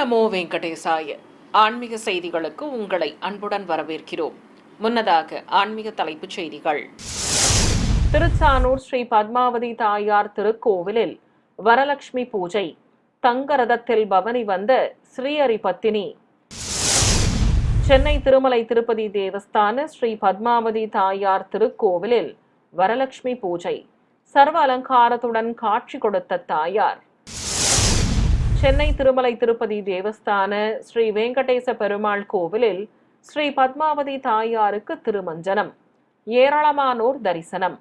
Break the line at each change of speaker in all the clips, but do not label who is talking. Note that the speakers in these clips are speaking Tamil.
நமோ வெங்கடேசாய. ஆன்மீக செய்திகளுக்கு உங்களை அன்புடன் வரவேற்கிறோம். முன்னதாக ஆன்மீக தலைப்புச் செய்திகள். திருச்சானூர் ஸ்ரீ பத்மாவதி தாயார் திருக்கோவிலில் வரலட்சுமி பூஜை. தங்க ரதத்தில் பவனி வந்த ஸ்ரீஹரி பத்தினி. சென்னை திருமலை திருப்பதி தேவஸ்தான ஸ்ரீ பத்மாவதி தாயார் திருக்கோவிலில் வரலட்சுமி பூஜை. சர்வ அலங்காரத்துடன் காட்சி கொடுத்த தாயார். சென்னை திருமலை திருப்பதி தேவஸ்தான ஸ்ரீ வெங்கடேச பெருமாள் கோவிலில் ஸ்ரீ பத்மாவதி தாயாருக்கு திருமஞ்சனம். ஏராளமானோர் தரிசனம்.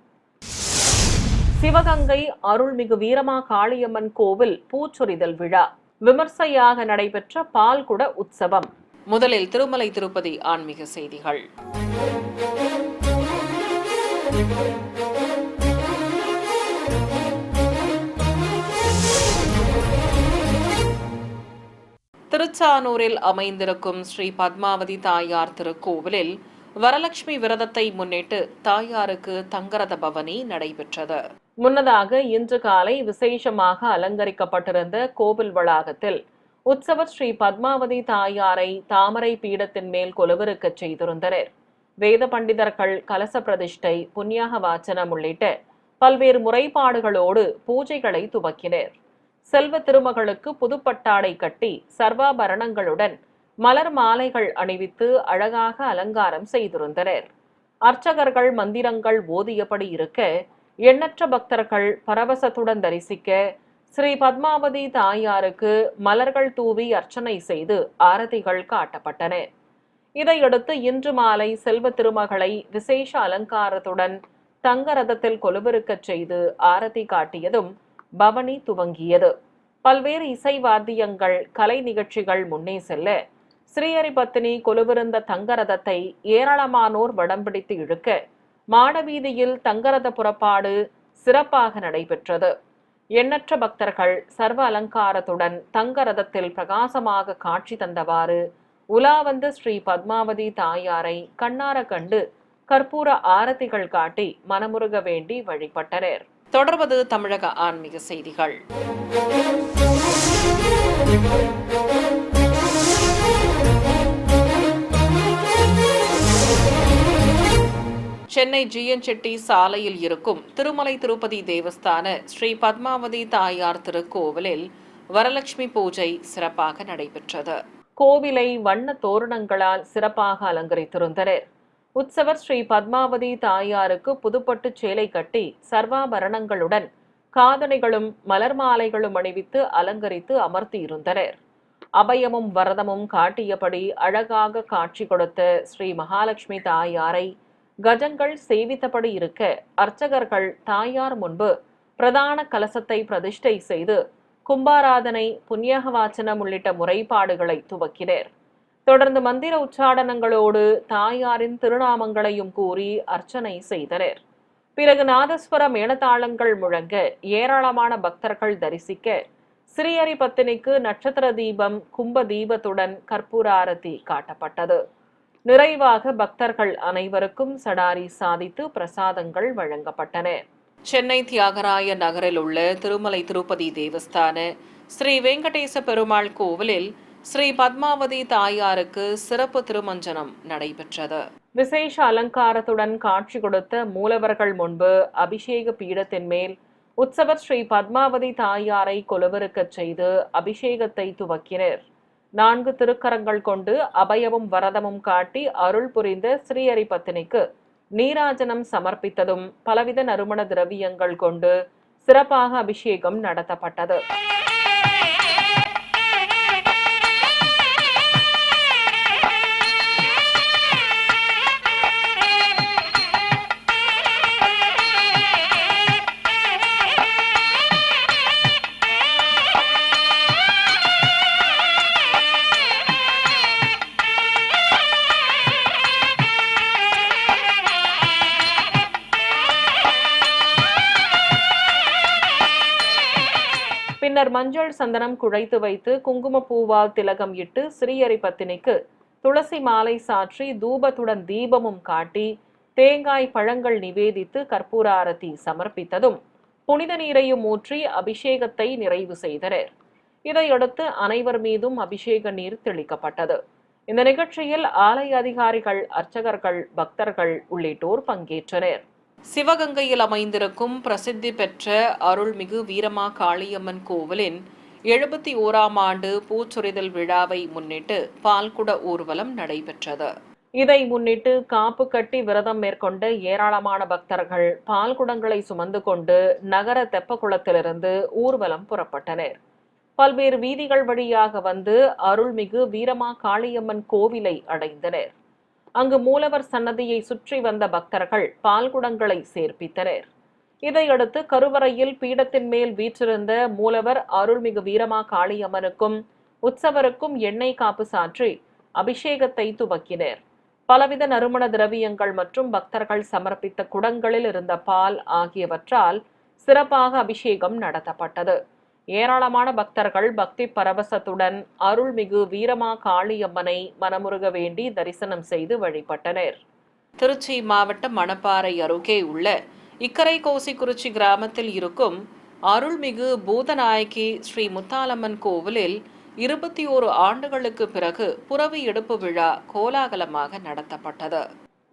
சிவகங்கை அருள்மிகு வீரமா காளியம்மன் கோவில் பூச்சொரிதல் விழா. விமர்சையாக நடைபெற்ற பால்குட உற்சவம். முதலில் திருமலை திருப்பதி ஆன்மீக செய்திகள். திருச்சானூரில் அமைந்திருக்கும் ஸ்ரீ பத்மாவதி தாயார் திருக்கோவிலில் வரலட்சுமி விரதத்தை முன்னிட்டு தாயாருக்கு தங்கரத பவனி நடைபெற்றது. முன்னதாக இன்று காலை விசேஷமாக அலங்கரிக்கப்பட்டிருந்த கோவில் வளாகத்தில் உற்சவர் ஸ்ரீ பத்மாவதி தாயாரை தாமரை பீடத்தின் மேல் கொலுவிருக்கச் செய்திருந்தனர். வேத பண்டிதர்கள் கலச பிரதிஷ்டை, புண்ணியாக வாச்சனம் உள்ளிட்ட பல்வேறு முறைப்பாடுகளோடு பூஜைகளை துவக்கினர். செல்வ திருமகளுக்கு புதுப்பட்டாடை கட்டி சர்வாபரணங்களுடன் மலர் மாலைகள் அணிவித்து அழகாக அலங்காரம் செய்திருந்தனர். அர்ச்சகர்கள் மந்திரங்கள் ஓதியபடி இருக்க எண்ணற்ற பக்தர்கள் பரவசத்துடன் தரிசிக்க ஸ்ரீ பத்மாவதி தாயாருக்கு மலர்கள் தூவி அர்ச்சனை செய்து ஆரதிகள் காட்டப்பட்டன. இதையடுத்து இன்று மாலை செல்வ திருமகளை விசேஷ அலங்காரத்துடன் தங்க ரதத்தில் கொலுவிருக்கச் செய்து ஆரதி காட்டியதும் பவனி துவங்கியது. பல்வேறு இசை வாத்தியங்கள், கலை நிகழ்ச்சிகள் முன்னே செல்ல ஸ்ரீஹரி பத்தினி கொலுவிருந்த தங்கரதத்தை ஏராளமானோர் வடம் பிடித்து இழுக்க மாடவீதியில் தங்கரத புறப்பாடு சிறப்பாக நடைபெற்றது. எண்ணற்ற பக்தர்கள் சர்வ அலங்காரத்துடன் தங்கரதத்தில் பிரகாசமாக காட்சி தந்தவாறு உலா வந்த ஸ்ரீ பத்மாவதி தாயாரை கண்ணார கண்டு கற்பூர ஆரத்திகள் காட்டி மனமுருக வேண்டி வழிபட்டனர். தொடர்வது தமிழக ஆன்மீக செய்திகள். சென்னை ஜிஎன் செட்டி சாலையில் இருக்கும் திருமலை திருப்பதி தேவஸ்தான ஸ்ரீ பத்மாவதி தாயார் திருக்கோவிலில் வரலட்சுமி பூஜை சிறப்பாக நடைபெற்றது. கோவிலை வண்ண தோரணங்களால் சிறப்பாக அலங்கரித்திருந்தனர். உற்சவர் ஸ்ரீ பத்மாவதி தாயாருக்கு புதுப்பட்டு சேலை கட்டி சர்வாபரணங்களுடன் காதணிகளும் மலர் மாலைகளும் அணிவித்து அலங்கரித்து அமர்த்தியிருந்தனர். அபயமும் வரதமும் காட்டியபடி அழகாக காட்சி கொடுத்த ஸ்ரீ மகாலட்சுமி தாயாரை கஜங்கள் சேவித்தபடி இருக்க அர்ச்சகர்கள் தாயார் முன்பு பிரதான கலசத்தை பிரதிஷ்டை செய்து கும்பாராதனை, புண்ணியாக வாச்சனம் உள்ளிட்ட முறைப்பாடுகளை துவக்கினர். தொடர்ந்து மந்திர உச்சாடனங்களோடு தாயாரின் திருநாமங்களையும் கூறி அர்ச்சனை செய்தனர். பிறகு நாதஸ்வர மேளதாளங்கள் முழங்க ஏராளமான பக்தர்கள் தரிசிக்க ஸ்ரீஹரி பத்தினிக்கு நட்சத்திர தீபம், கும்ப தீபத்துடன் கற்பூர ஆரத்தி காட்டப்பட்டது. நிறைவாக பக்தர்கள் அனைவருக்கும் சடாரி சாதித்து பிரசாதங்கள் வழங்கப்பட்டன. சென்னை தியாகராய நகரில் உள்ள திருமலை திருப்பதி தேவஸ்தான ஸ்ரீ வெங்கடேச பெருமாள் கோவிலில் ஸ்ரீ பத்மாவதி தாயாருக்கு சிறப்பு திருமஞ்சனம் நடைபெற்றது. விசேஷ அலங்காரத்துடன் காட்சி கொடுத்த மூலவர்கள் முன்பு அபிஷேக பீடத்தின் மேல் உற்சவர் ஸ்ரீ பத்மாவதி தாயாரை கொலுவிருக்கச் செய்து அபிஷேகத்தை துவக்கினர். 4 திருக்கரங்கள் கொண்டு அபயமும் வரதமும் காட்டி அருள் புரிந்த ஸ்ரீஹரி பத்தினிக்கு நீராஜனம் சமர்ப்பித்ததும் பலவித நறுமண திரவியங்கள் கொண்டு சிறப்பாக அபிஷேகம் நடத்தப்பட்டது. பின்னர் மஞ்சள் சந்தனம் குழைத்து வைத்து குங்குமப்பூவால் திலகம் இட்டு ஸ்ரீஹரி பத்தினிக்கு துளசி மாலை சாற்றி தூபத்துடன் தீபமும் காட்டி தேங்காய் பழங்கள் நிவேதித்து கற்பூர ஆரத்தி சமர்ப்பித்ததும் புனித நீரையும் ஊற்றி அபிஷேகத்தை நிறைவு செய்தனர். இதையடுத்து அனைவர் மீதும் அபிஷேக நீர் தெளிக்கப்பட்டது. இந்த நிகழ்ச்சியில் ஆலய அதிகாரிகள், அர்ச்சகர்கள், பக்தர்கள் உள்ளிட்டோர் பங்கேற்றனர். சிவகங்கையில் அமைந்திருக்கும் பிரசித்தி பெற்ற அருள்மிகு வீரமா காளியம்மன் கோவிலின் 71ஆம் ஆண்டு பூச்சொரிதல் விழாவை முன்னிட்டு பால்குட ஊர்வலம் நடைபெற்றது. இதை முன்னிட்டு காப்பு கட்டி விரதம் மேற்கொண்ட ஏராளமான பக்தர்கள் பால்குடங்களை சுமந்து கொண்டு நகர தெப்பக்குளத்திலிருந்து ஊர்வலம் புறப்பட்டனர். பல்வேறு வீதிகள் வழியாக வந்து அருள்மிகு வீரமா காளியம்மன் கோவிலை அடைந்தனர். அங்கு மூலவர் சன்னதியை சுற்றி வந்த பக்தர்கள் பால்குடங்களை சேர்ப்பித்தனர். இதையடுத்து கருவறையில் பீடத்தின் மேல் வீற்றிருந்த மூலவர் அருள்மிகு வீரமா காளியம்மனுக்கும் உற்சவருக்கும் எண்ணெய் காப்பு சாற்றி அபிஷேகத்தை துவக்கினர். பலவித நறுமண திரவியங்கள் மற்றும் பக்தர்கள் சமர்ப்பித்த குடங்களில் இருந்த பால் ஆகியவற்றால் சிறப்பாக அபிஷேகம் நடத்தப்பட்டது. ஏராளமான பக்தர்கள் பக்தி பரவசத்துடன் அருள்மிகு வீரமா காளியம்மனை மனமுருக வேண்டி தரிசனம் செய்து வழிபட்டனர். திருச்சி மாவட்டம் மணப்பாறை அருகே உள்ள இக்கரைகோசிக்குறிச்சி கிராமத்தில் இருக்கும் அருள்மிகு பூதநாயகி ஸ்ரீ முத்தாலம்மன் கோவிலில் 21 ஆண்டுகளுக்கு பிறகு புரவி எடுப்பு விழா கோலாகலமாக நடத்தப்பட்டது.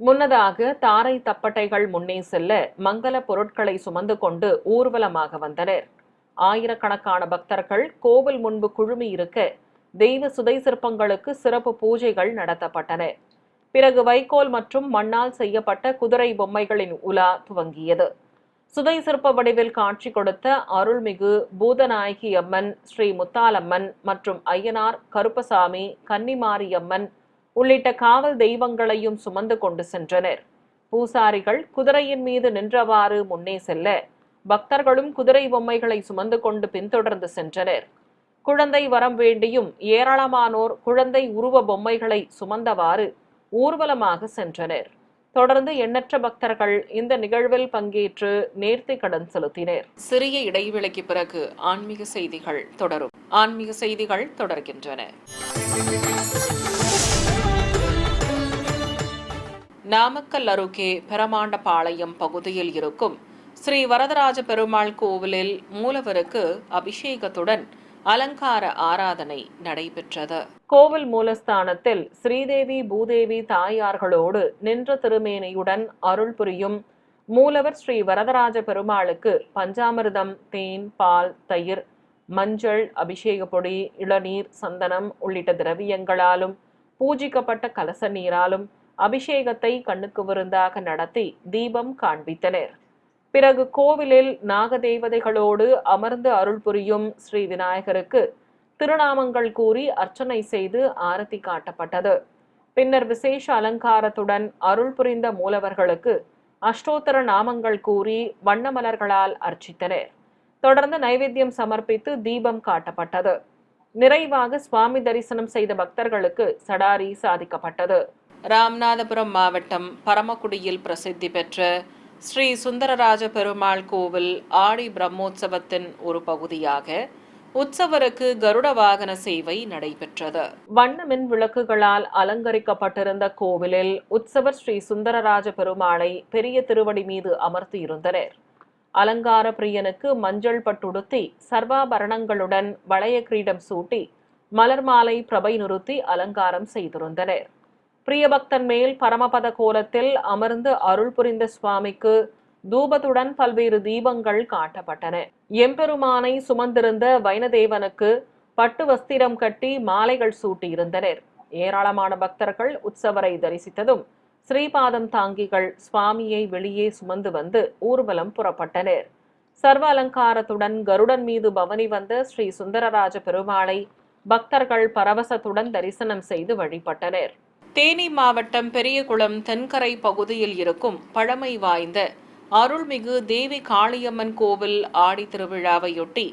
முன்னதாக தாரை தப்பட்டைகள் முன்னே செல்ல மங்கள பொருட்களை சுமந்து கொண்டு ஊர்வலமாக வந்தனர். ஆயிரக்கணக்கான பக்தர்கள் கோவில் முன்பு குழுமி இருக்க தெய்வ சுதை சிற்பங்களுக்கு சிறப்பு பூஜைகள் நடத்தப்பட்டன. பிறகு வைக்கோல் மற்றும் மண்ணால் செய்யப்பட்ட குதிரை பொம்மைகளின் உலா துவங்கியது. சுதை சிற்ப வடிவில் காட்சி கொடுத்த அருள்மிகு பூதநாயகி அம்மன், ஸ்ரீ முத்தாலம்மன் மற்றும் ஐயனார், கருப்பசாமி, கன்னிமாரியம்மன் உள்ளிட்ட காவல் தெய்வங்களையும் சுமந்து கொண்டு சென்றனர். பூசாரிகள் குதிரையின் மீது நின்றவாறு முன்னே செல்ல பக்தர்களும் குதிரை பொம்மைகளை சுமந்து கொண்டு பின்தொடர்ந்து சென்றனர். குழந்தை வரம் வேண்டியும் ஏராளமானோர் குழந்தை உருவ பொம்மைகளை சுமந்தவாறு ஊர்வலமாக சென்றனர். தொடர்ந்து எண்ணற்ற பக்தர்கள் இந்த நிகழ்வில் பங்கேற்று நேர்த்தி கடன் செலுத்தினர். சிறிய இடைவேளைக்கு பிறகு ஆன்மீக செய்திகள் தொடரும். ஆன்மீக செய்திகள் தொடர்கின்றன. நாமக்கல் அருகே பெரமாண்டபாளையம் பகுதியில் இருக்கும் ஸ்ரீ வரதராஜ பெருமாள் கோவிலில் மூலவருக்கு அபிஷேகத்துடன் அலங்கார ஆராதனை நடைபெற்றது. கோவில் மூலஸ்தானத்தில் ஸ்ரீதேவி பூதேவி தாயார்களோடு நின்ற திருமேனியுடன் அருள் புரியும் மூலவர் ஸ்ரீ வரதராஜ பெருமாளுக்கு பஞ்சாமிர்தம், தேன், பால், தயிர், மஞ்சள், அபிஷேக பொடி, இளநீர், சந்தனம் உள்ளிட்ட திரவியங்களாலும் பூஜிக்கப்பட்ட கலச நீராலும் அபிஷேகத்தை கண்ணுக்கு விருந்தாக நடத்தி தீபம் காண்பித்தனர். பிறகு கோவிலில் நாகதேவதைகளோடு அமர்ந்து அருள் புரியும் ஸ்ரீ விநாயகருக்கு திருநாமங்கள் கூறி அர்ச்சனை செய்து ஆரத்தி காட்டப்பட்டது. பின்னர் விசேஷ அலங்காரத்துடன் அருள் புரிந்த மூலவர்களுக்கு அஷ்டோத்தர நாமங்கள் கூறி வண்ண மலர்களால் அர்ச்சித்தனர். தொடர்ந்து நைவேத்தியம் சமர்ப்பித்து தீபம் காட்டப்பட்டது. நிறைவாக சுவாமி தரிசனம் செய்த பக்தர்களுக்கு சடாரி சாதிக்கப்பட்டது. ராமநாதபுரம் மாவட்டம் பரமக்குடியில் பிரசித்தி பெற்ற ஸ்ரீ சுந்தரராஜ பெருமாள் கோவில் ஆடி பிரம்மோற்சவத்தின் ஒரு பகுதியாக உற்சவருக்கு கருட வாகன சேவை நடைபெற்றது. வண்ண மின் விளக்குகளால் அலங்கரிக்கப்பட்டிருந்த கோவிலில் உற்சவர் ஸ்ரீ சுந்தரராஜ பெருமாளை பெரிய திருவடி மீது அமர்த்தியிருந்தனர். அலங்கார பிரியனுக்கு மஞ்சள் பட்டுடுத்தி சர்வாபரணங்களுடன் வளைய கிரீடம் சூட்டி மலர் மாலை பிரபை நிறுத்தி அலங்காரம் செய்திருந்தனர். பிரியபக்தன் மேல் பரமபத கோலத்தில் அமர்ந்து அருள் புரிந்த சுவாமிக்கு தூபத்துடன் பல்வேறு தீபங்கள் காட்டப்பட்டன. எம்பெருமானை சுமந்திருந்த வைணதேவனுக்கு பட்டு வஸ்திரம் கட்டி மாலைகள் சூட்டியிருந்தனர். ஏராளமான பக்தர்கள் உற்சவரை தரிசித்ததும் ஸ்ரீபாதம் தாங்கிகள் சுவாமியை வெளியே சுமந்து வந்து ஊர்வலம் புறப்பட்டனர். சர்வ அலங்காரத்துடன் கருடன் மீது பவனி வந்த ஸ்ரீ சுந்தரராஜ பெருமாளை பக்தர்கள் பரவசத்துடன் தரிசனம் செய்து வழிபட்டனர். தேனி மாவட்டம் பெரியகுளம் தென்கரை பகுதியில் இருக்கும் பழமை வாய்ந்த அருள்மிகு தேவி காளியம்மன் கோவில் ஆடி திருவிழாவையொட்டி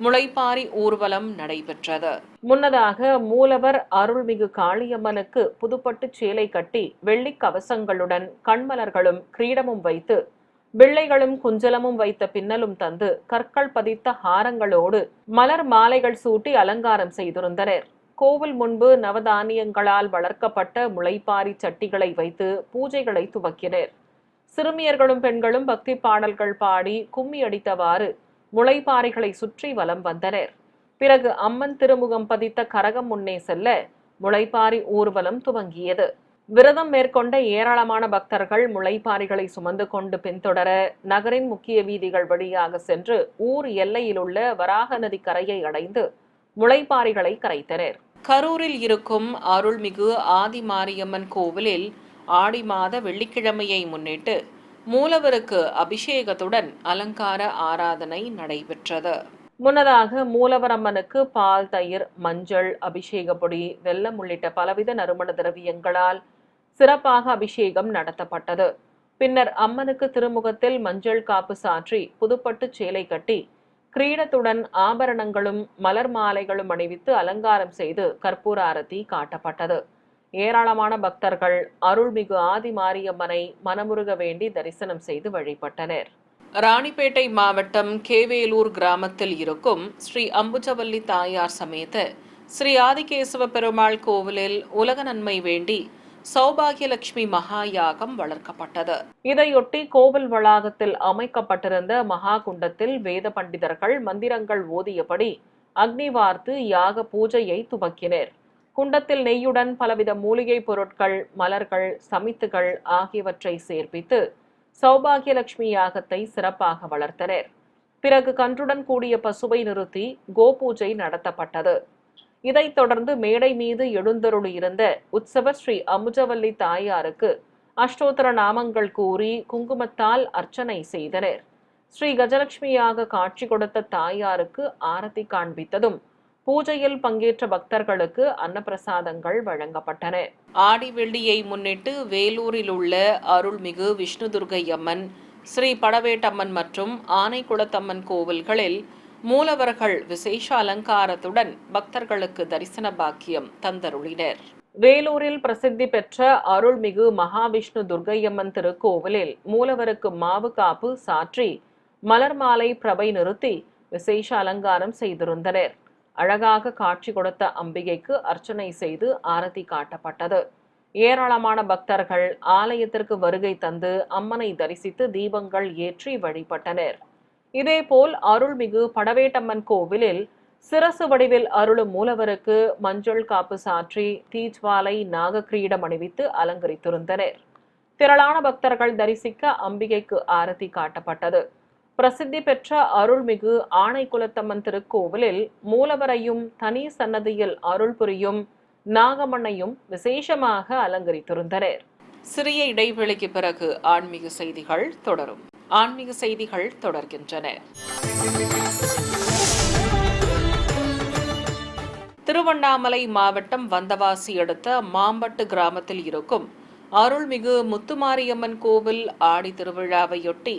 முளைப்பாரி ஊர்வலம் நடைபெற்றது. முன்னதாக மூலவர் அருள்மிகு காளியம்மனுக்கு புதுப்பட்டு சேலை கட்டி வெள்ளி கவசங்களுடன் கண்மலர்களும் கிரீடமும் வைத்து பிள்ளைகளும் குஞ்சலமும் வைத்த பின்னலும் தந்து கற்கள் பதித்த ஹாரங்களோடு மலர் மாலைகள் சூட்டி அலங்காரம் செய்திருந்தனர். கோவில் முன்பு நவதானியங்களால் வளர்க்கப்பட்ட முளைப்பாரி சட்டிகளை வைத்து பூஜைகளை துவக்கினர். சிறுமியர்களும் பெண்களும் பக்தி பாடல்கள் பாடி கும்மி அடித்தவாறு முளைப்பாரிகளை சுற்றி வலம் வந்தனர். பிறகு அம்மன் திருமுகம் பதித்த கரகம் முன்னே செல்ல முளைப்பாரி ஊர்வலம் துவங்கியது. விரதம் மேற்கொண்ட ஏராளமான பக்தர்கள் முளைப்பாரிகளை சுமந்து கொண்டு பின்தொடர நகரின் முக்கிய வீதிகள் வழியாக சென்று ஊர் எல்லையிலுள்ள வராக நதி கரையை அடைந்து முளைப்பாரிகளை கரைத்தனர். கரூரில் இருக்கும் அருள்மிகு ஆதி மாரியம்மன் கோவிலில் ஆடி மாத வெள்ளிக்கிழமையை முன்னிட்டு மூலவருக்கு அபிஷேகத்துடன் அலங்கார ஆராதனை நடைபெற்றது. முன்னதாக மூலவர் அம்மனுக்கு பால், தயிர், மஞ்சள், அபிஷேக பொடி, வெல்லம் உள்ளிட்ட பலவித நறுமண திரவியங்களால் சிறப்பாக அபிஷேகம் நடத்தப்பட்டது. பின்னர் அம்மனுக்கு திருமுகத்தில் மஞ்சள் காப்பு சாற்றி புதுப்பட்டு சேலை கட்டி கிரீடத்துடன் ஆபரணங்களும் மலர் மாலைகளும் அணிவித்து அலங்காரம் செய்து கற்பூர ஆரத்தி காட்டப்பட்டது. ஏராளமான பக்தர்கள் அருள்மிகு ஆதி மாரியம்மனை மனமுருக வேண்டி தரிசனம் செய்து வழிபட்டனர். ராணிப்பேட்டை மாவட்டம் கேவேலூர் கிராமத்தில் இருக்கும் ஸ்ரீ அம்புஜவல்லி தாயார் சமேத ஸ்ரீ ஆதிகேசவ பெருமாள் கோவிலில் உலக நன்மை வேண்டி சௌபாகியலட்சுமி மகா யாகம் வளர்க்கப்பட்டது. இதையொட்டி கோவில் வளாகத்தில் அமைக்கப்பட்டிருந்த மகா குண்டத்தில் வேத பண்டிதர்கள் மந்திரங்கள் ஓதியபடி அக்னி வார்த்து யாக பூஜையை துவக்கினர். குண்டத்தில் நெய்யுடன் பலவித மூலிகை பொருட்கள், மலர்கள், சமித்துகள் ஆகியவற்றை சேர்ப்பித்து சௌபாகியலட்சுமி யாகத்தை சிறப்பாக வளர்த்தனர். பிறகு கன்றுடன் கூடிய பசுவை நிறுத்தி கோபூஜை நடத்தப்பட்டது. இதைத் தொடர்ந்து மேடை மீது எழுந்தருளியிருந்த உற்சவர் ஸ்ரீ அம்புஜவல்லி தாயாருக்கு அஷ்டோத்திர நாமங்கள் கூறி குங்குமத்தால் அர்ச்சனை செய்தனர். ஸ்ரீ கஜலட்சுமியாக காட்சி கொடுத்த தாயாருக்கு ஆரத்தி காண்பித்ததும் பூஜையில் பங்கேற்ற பக்தர்களுக்கு அன்னப்பிரசாதங்கள் வழங்கப்பட்டன. ஆடி வெள்ளியை முன்னிட்டு வேலூரில் உள்ள அருள்மிகு விஷ்ணுதுர்க்கை அம்மன், ஸ்ரீ படவேட்டம்மன் மற்றும் ஆனைக்குளத்தம்மன் கோவில்களில் மூலவர்கள் விசேஷ அலங்காரத்துடன் பக்தர்களுக்கு தரிசன பாக்கியம் தந்தருளினர். வேலூரில் பிரசித்தி பெற்ற அருள்மிகு மகாவிஷ்ணு துர்க்கையம்மன் திருக்கோவிலில் மூலவருக்கு மாவு காப்பு சாற்றி மலர் மாலை பிரபை நிறுத்தி விசேஷ அலங்காரம் செய்திருந்தனர். அழகாக காட்சி கொடுத்த அம்பிகைக்கு அர்ச்சனை செய்து ஆரத்தி காட்டப்பட்டது. ஏராளமான பக்தர்கள் ஆலயத்திற்கு வருகை தந்து அம்மனை தரிசித்து தீபங்கள் ஏற்றி வழிபட்டனர். இதேபோல் அருள்மிகு படவேட்டம்மன் கோவிலில் சிரசு வடிவில் அருளும் மூலவருக்கு மஞ்சள் காப்பு சாற்றி தீஜ்வாலை நாகக்கிரீடம் அணிவித்து அலங்கரித்திருந்தனர். திரளான பக்தர்கள் தரிசிக்க அம்பிகைக்கு ஆரத்தி காட்டப்பட்டது. பிரசித்தி பெற்ற அருள்மிகு ஆனைக்குளத்தம்மன் திருக்கோவிலில் மூலவரையும் தனி சன்னதியில் அருள் புரியும் நாகமண்ணையும் விசேஷமாக அலங்கரித்திருந்தனர். சிறிய இடைவெளிக்கு பிறகு ஆன்மீக செய்திகள் தொடரும். ஆன்மீக செய்திகள் தொடர்கின்றன. திருவண்ணாமலை மாவட்டம் வந்தவாசி அடுத்த மாம்பட்டு கிராமத்தில் இருக்கும் அருள்மிகு முத்துமாரியம்மன் கோவில் ஆடி திருவிழாவையொட்டி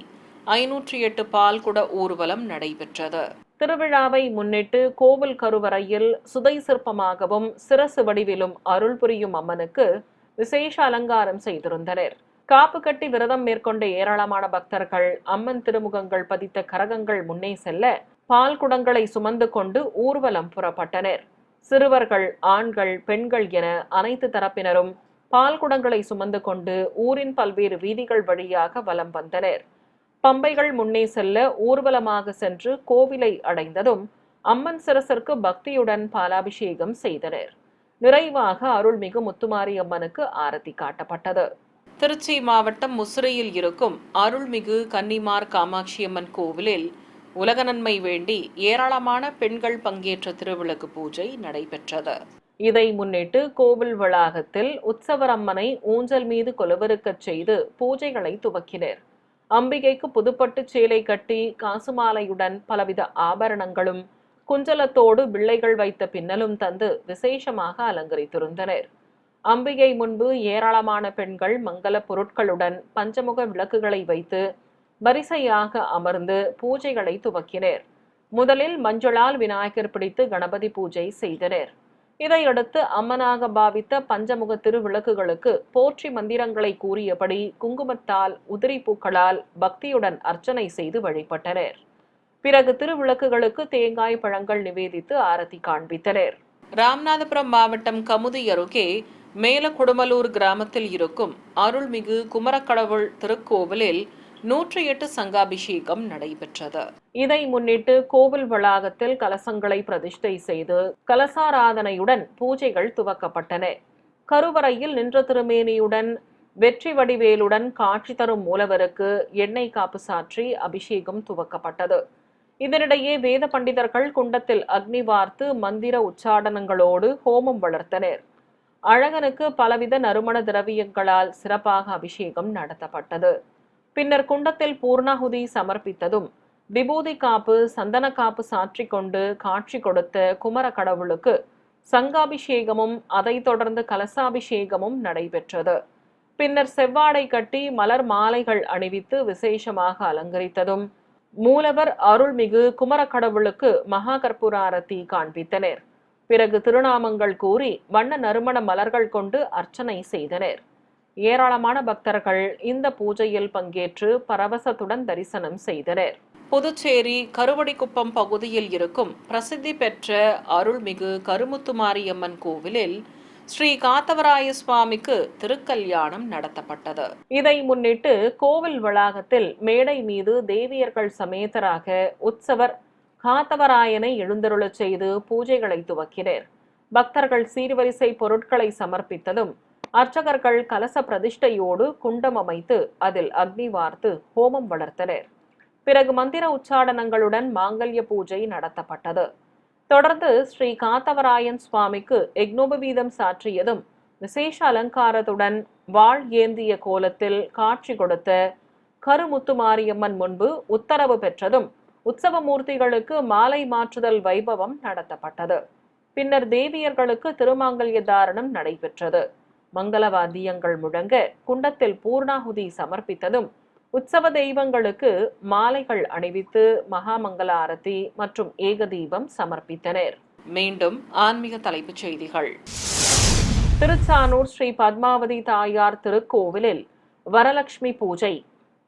508 பால்குட ஊர்வலம் நடைபெற்றது. திருவிழாவை முன்னிட்டு கோவில் கருவறையில் சுதை சிற்பமாகவும் சிரசு வடிவிலும் அருள் புரியும் அம்மனுக்கு விசேஷ அலங்காரம் செய்திருந்தனர். காப்பு கட்டி விரதம் மேற்கொண்ட ஏராளமான பக்தர்கள் அம்மன் திருமுகங்கள் பதித்த கரகங்கள் முன்னே செல்ல பால் குடங்களை சுமந்து கொண்டு ஊர்வலம் புறப்பட்டனர். சிறுவர்கள், ஆண்கள், பெண்கள் என அனைத்து தரப்பினரும் பால் குடங்களை சுமந்து கொண்டு ஊரின் பல்வேறு வீதிகள் வழியாக வலம் வந்தனர். பம்பைகள் முன்னே செல்ல ஊர்வலமாக சென்று கோவிலை அடைந்ததும் அம்மன் சிரசிற்கு பக்தியுடன் பாலாபிஷேகம் செய்தனர். நிறைவாக அருள்மிகு முத்துமாரி அம்மனுக்கு ஆரத்தி காட்டப்பட்டது. திருச்சி மாவட்டம் முசிறியில் இருக்கும் அருள்மிகு கன்னிமார் காமாட்சியம்மன் கோவிலில் உலக நன்மை வேண்டி ஏராளமான பெண்கள் பங்கேற்ற திருவிளக்கு பூஜை நடைபெற்றது. இதை முன்னிட்டு கோவில் வளாகத்தில் உற்சவர் அம்மனை ஊஞ்சல் மீது கொலுவிருக்கச் செய்து பூஜைகளை துவக்கினர். அம்பிகைக்கு புதுப்பட்டு சேலை கட்டி காசுமாலையுடன் பலவித ஆபரணங்களும் குஞ்சலத்தோடு பிள்ளைகள் வைத்த பின்னலும் தந்து விசேஷமாக அலங்கரித்திருந்தனர். அம்பிகை முன்பு ஏராளமான பெண்கள் மங்கள பொருட்களுடன் பஞ்சமுக விளக்குகளை வைத்து வரிசையாக அமர்ந்து பூஜைகளை துவக்கினர். முதலில் மஞ்சளால் விநாயகர் பிடித்து கணபதி பூஜை செய்தனர். இதையடுத்து அம்மனாக பாவித்த பஞ்சமுக திருவிளக்குகளுக்கு போற்றி மந்திரங்களை கூறியபடி குங்குமத்தால் உதிரி பூக்களால் பக்தியுடன் அர்ச்சனை செய்து வழிபட்டனர். பிறகு திருவிளக்குகளுக்கு தேங்காய் பழங்கள் நிவேதித்து ஆரத்தி காண்பித்தனர். ராமநாதபுரம் மாவட்டம் கமுதி அருகே மேலக்குடுமலூர் கிராமத்தில் இருக்கும் அருள்மிகு குமரக்கடவுள் திருக்கோவிலில் 108 சங்காபிஷேகம் நடைபெற்றது. இதை முன்னிட்டு கோவில் வளாகத்தில் கலசங்களை பிரதிஷ்டை செய்து கலசாராதனையுடன் பூஜைகள் துவக்கப்பட்டன. கருவறையில் நின்ற திருமேனியுடன் வெற்றி வடிவேலுடன் காட்சி தரும் மூலவருக்கு எண்ணெய் காப்பு சாற்றி அபிஷேகம் துவக்கப்பட்டது. இதனிடையே வேத பண்டிதர்கள் குண்டத்தில் அக்னி வார்த்து மந்திர உச்சாடனங்களோடு ஹோமம் வளர்த்தனர். அழகனுக்கு பலவித நறுமண திரவியங்களால் சிறப்பாக அபிஷேகம் நடத்தப்பட்டது. பின்னர் குண்டத்தில் பூர்ணாகுதி சமர்ப்பித்ததும் விபூதி காப்பு சந்தன காப்பு சாற்றி கொண்டு காட்சி கொடுத்த குமர கடவுளுக்கு சங்காபிஷேகமும் அதைத் தொடர்ந்து கலசாபிஷேகமும் நடைபெற்றது. பின்னர் செவ்வாடை கட்டி மலர் மாலைகள் அணிவித்து விசேஷமாக அலங்கரித்ததும் மூலவர் அருள்மிகு குமர கடவுளுக்கு மகா கற்பூர ஆரத்தி காண்பித்தனர். பிறகு திருநாமங்கள் கூறி வண்ண நறுமண மலர்கள் கொண்டு அர்ச்சனை செய்தனர். ஏராளமான பக்தர்கள் இந்த பூஜையில் பங்கேற்று பரவசத்துடன் தரிசனம் செய்தனர். புதுச்சேரி கருவடிக்குப்பம் பகுதியில் இருக்கும் பிரசித்தி பெற்ற அருள்மிகு கருமுத்துமாரியம்மன் கோவிலில் ஸ்ரீ காத்தவராய சுவாமிக்கு திருக்கல்யாணம் நடத்தப்பட்டது. இதை முன்னிட்டு கோவில் வளாகத்தில் மேடை மீது தேவியர்கள் சமேதராக உற்சவர் காத்தவராயனை எழுந்தருளச் செய்து பூஜைகளை துவக்கினர். பக்தர்கள் சீர்வரிசை பொருட்களை சமர்ப்பித்ததும் அர்ச்சகர்கள் கலச பிரதிஷ்டையோடு குண்டம் அமைத்து அதில் அக்னி வார்த்து ஹோமம் வளர்த்தனர். பிறகு மந்திர உச்சாடனங்களுடன் மாங்கல்ய பூஜை நடத்தப்பட்டது. தொடர்ந்து ஸ்ரீ காத்தவராயன் சுவாமிக்கு யக்னோபவீதம் சாற்றியதும் விசேஷ அலங்காரத்துடன் வாழ் ஏந்திய கோலத்தில் காட்சி கொடுத்த கருமுத்துமாரியம்மன் முன்பு உத்தரவு பெற்றதும் உற்சவ மூர்த்திகளுக்கு மாலை மாற்றுதல் வைபவம் நடத்தப்பட்டது. பின்னர் தேவியர்களுக்கு திருமாங்கல்ய தாரணம் நடைபெற்றது. மங்களவாத்தியங்கள் முழங்க குண்டத்தில் பூர்ணாகுதி சமர்ப்பித்ததும் உற்சவ தெய்வங்களுக்கு மாலைகள் அணிவித்து மகாமங்கள ஆரத்தி மற்றும் ஏகதீபம் சமர்ப்பித்தனர். மீண்டும் ஆன்மீக தலைப்புச் செய்திகள். திருச்சானூர் ஸ்ரீ பத்மாவதி தாயார் திருக்கோவிலில் வரலட்சுமி பூஜை.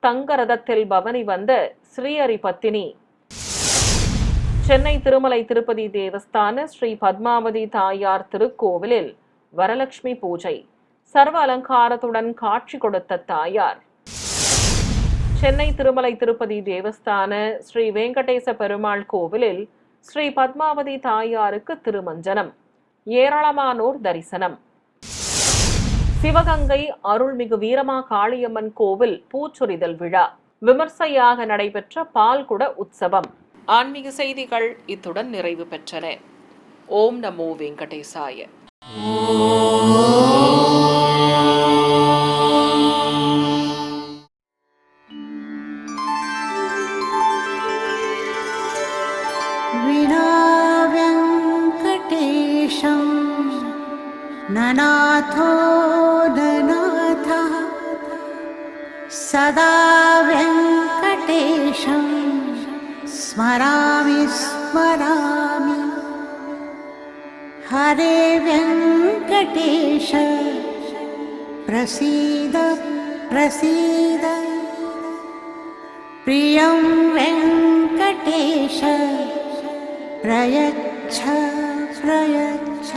தங்க ரதத்தில் பவனி வந்த ஸ்ரீஹரி பத்தினி. சென்னை திருமலை திருப்பதி தேவஸ்தான ஸ்ரீ பத்மாவதி தாயார் திருக்கோவிலில் வரலட்சுமி பூஜை. சர்வ அலங்காரத்துடன் காட்சி கொடுத்த தாயார். சென்னை திருமலை திருப்பதி தேவஸ்தான ஸ்ரீ வெங்கடேச பெருமாள் கோவிலில் ஸ்ரீ பத்மாவதி தாயாருக்கு திருமஞ்சனம். ஏராளமானோர் தரிசனம். சிவகங்கை அருள்மிகு வீரமா காளியம்மன் கோவில் பூச்சொரிதல் விழா. விமர்சையாக நடைபெற்ற பால்குட உற்சவம். ஆன்மீக செய்திகள் இத்துடன் நிறைவு பெற்றன. ஓம் நமோ வெங்கடேசாய.
ननाथो ननाथः सदा वेङ्कटेशं स्मरामि स्मरामि हरे वेङ्कटेश प्रसीद प्रसीद प्रियं वेङ्कटेश प्रयच्छ प्रयच्छ